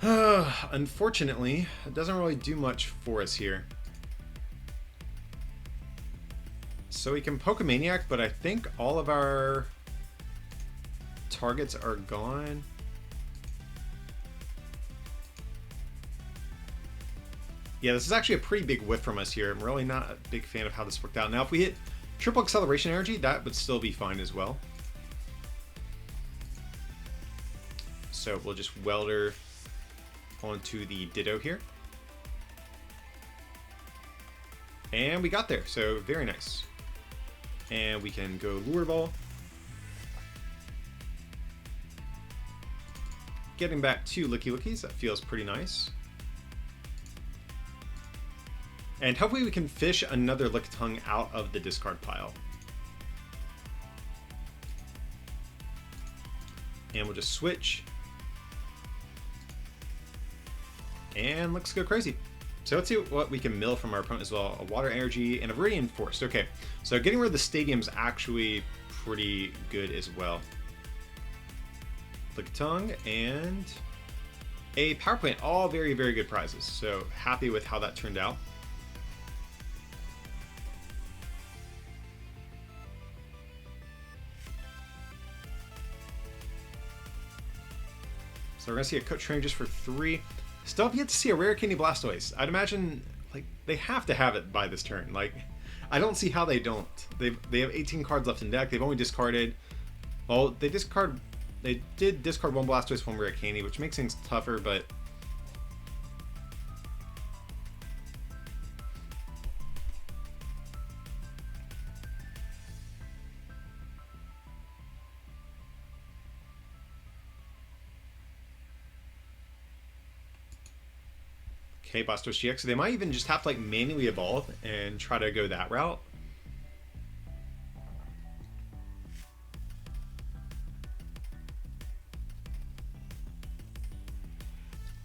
Unfortunately, it doesn't really do much for us here. So we can Pokemaniac, but I think all of our targets are gone. Yeah, this is actually a pretty big whiff from us here. I'm really not a big fan of how this worked out. Now, if we hit Triple Acceleration Energy, that would still be fine as well. So we'll just Welder onto the Ditto here. And we got there, so very nice. And we can go Lure Ball. getting back to Lickilickies, that feels pretty nice. And hopefully we can fish another Lickitung out of the discard pile. And we'll just switch. And let's go crazy. So let's see what we can mill from our opponent as well. A Water Energy and a Viridian Force. Okay, so getting rid of the stadium's actually pretty good as well. Lickitung and a Power Plant. All very, very good prizes. So happy with how that turned out. So we're going to see a Coach Trainer just for 3. Still have yet to see a rare Candy Blastoise. I'd imagine like they have to have it by this turn. Like, I don't see how they don't. They have 18 cards left in deck. They've only discarded... Well, they did discard 1 Blastoise, 1 rare Candy, which makes things tougher, but... Okay, Blastoise GX. So they might even just have to like manually evolve and try to go that route.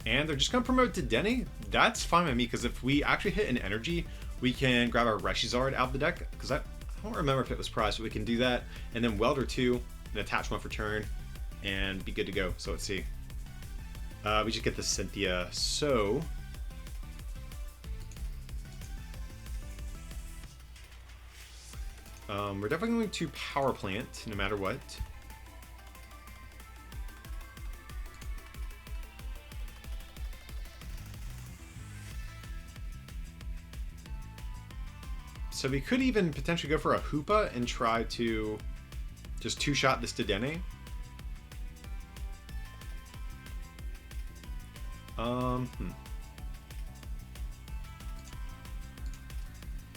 And they're just going to promote to Denny. That's fine with me, because if we actually hit an energy, we can grab our Reshizard out of the deck. Because I don't remember if it was prized, but we can do that. And then Welder 2, and attach 1 for turn, and be good to go. So let's see. We just get the Cynthia. So... we're definitely going to Power Plant, no matter what. So we could even potentially go for a Hoopa and try to just 2-shot this to Dene.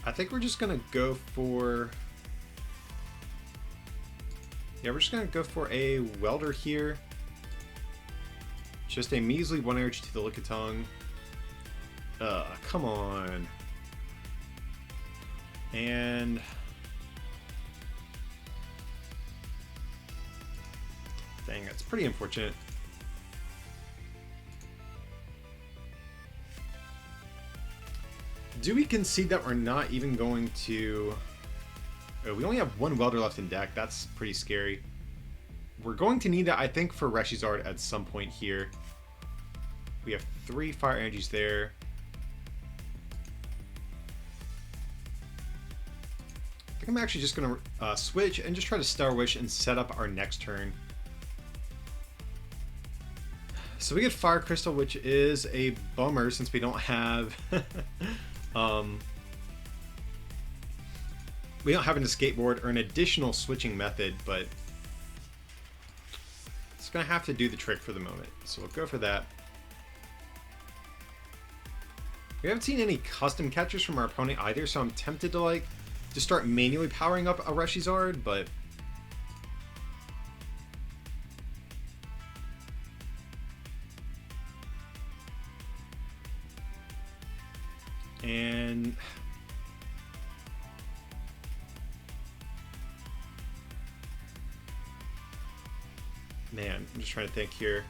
I think we're just gonna go for... Yeah, we're just gonna go for a Welder here. Just a measly 1 energy to the Lickitung. Come on. And... Dang, that's pretty unfortunate. Do we concede that we're not even going to... Oh, we only have 1 Welder left in deck. That's pretty scary. We're going to need that, I think, for Reshizard at some point here. We have 3 Fire Energies there. I think I'm actually just going to switch and just try to Star Wish and set up our next turn. So we get Fire Crystal, which is a bummer since we don't have... we don't have an escape board or an additional switching method, but it's going to have to do the trick for the moment. So we'll go for that. We haven't seen any custom catchers from our opponent either, so I'm tempted to like just start manually powering up a Reshizard, but and man, I'm just trying to think here.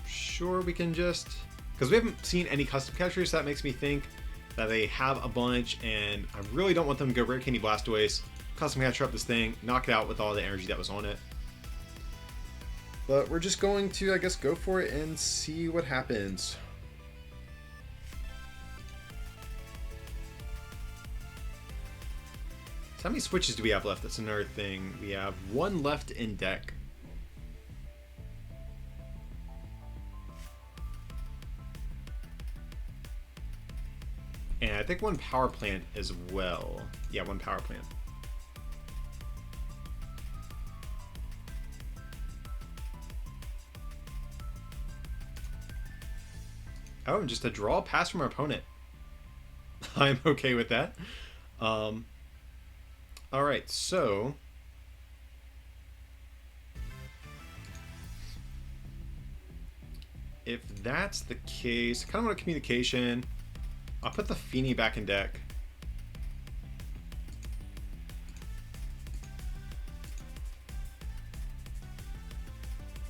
Sure, we can just... Because we haven't seen any custom catchers, so that makes me think that they have a bunch, and I really don't want them to go Rare Candy Blastoise, custom catcher up this thing, knock it out with all the energy that was on it. But we're just going to, I guess, go for it and see what happens. So how many switches do we have left? That's another thing. We have 1 left in deck. And I think 1 Power Plant as well. Yeah, 1 Power Plant. Oh, and just a draw pass from our opponent. I'm okay with that. Alright, so if that's the case, I kind of want a communication. I'll put the Feeny back in deck.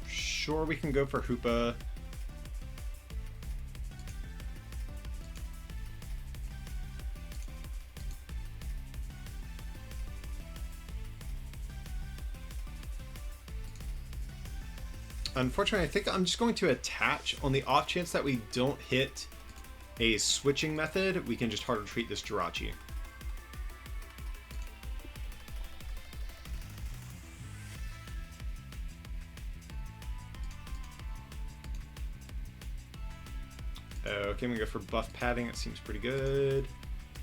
Sure, we can go for Hoopa. Unfortunately, I think I'm just going to attach. On the off chance that we don't hit a switching method, we can just hard retreat this Jirachi. Okay, I'm gonna go for buff padding. It seems pretty good.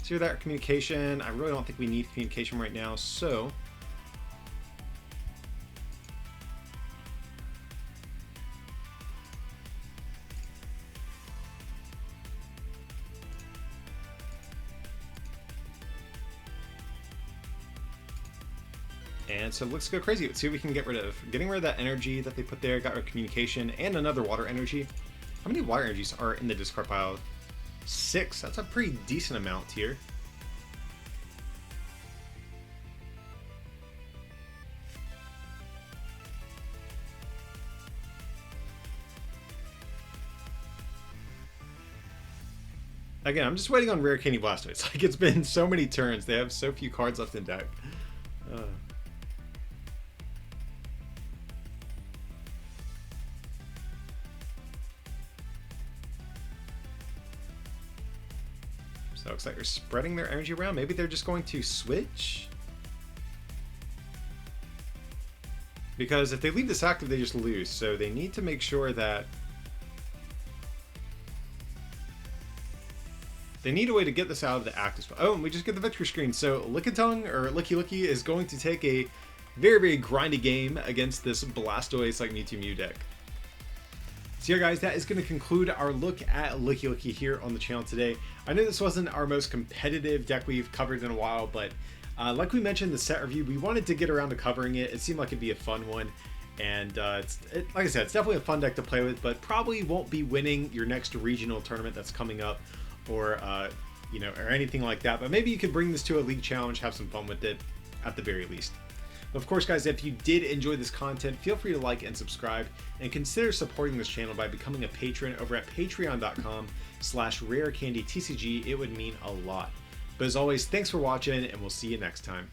Zero that communication. I really don't think we need communication right now, so and so let's go crazy. Let's see what we can get rid of. Getting rid of that energy that they put there, got rid of communication, and another water energy. How many water energies are in the discard pile? 6. That's a pretty decent amount here. Again, I'm just waiting on rare Candy Blastoise. Like, it's been so many turns. They have so few cards left in deck. So it looks like they're spreading their energy around. Maybe they're just going to switch? Because if they leave this active, they just lose. So they need to make sure that they need a way to get this out of the active spot. Oh, and we just get the victory screen. So Lickitung or Lickilicky is going to take a very, very grindy game against this Blastoise like Mewtwo Mew deck. So yeah, guys, that is going to conclude our look at Lickilicky here on the channel today. I know this wasn't our most competitive deck we've covered in a while, but like we mentioned in the set review, we wanted to get around to covering it. It seemed like it'd be a fun one. And like I said, it's definitely a fun deck to play with, but probably won't be winning your next regional tournament that's coming up, or you know, or anything like that. But maybe you could bring this to a league challenge, have some fun with it at the very least. Of course, guys, if you did enjoy this content, feel free to like and subscribe, and consider supporting this channel by becoming a patron over at patreon.com/rarecandytcg. It would mean a lot. But as always, thanks for watching, and we'll see you next time.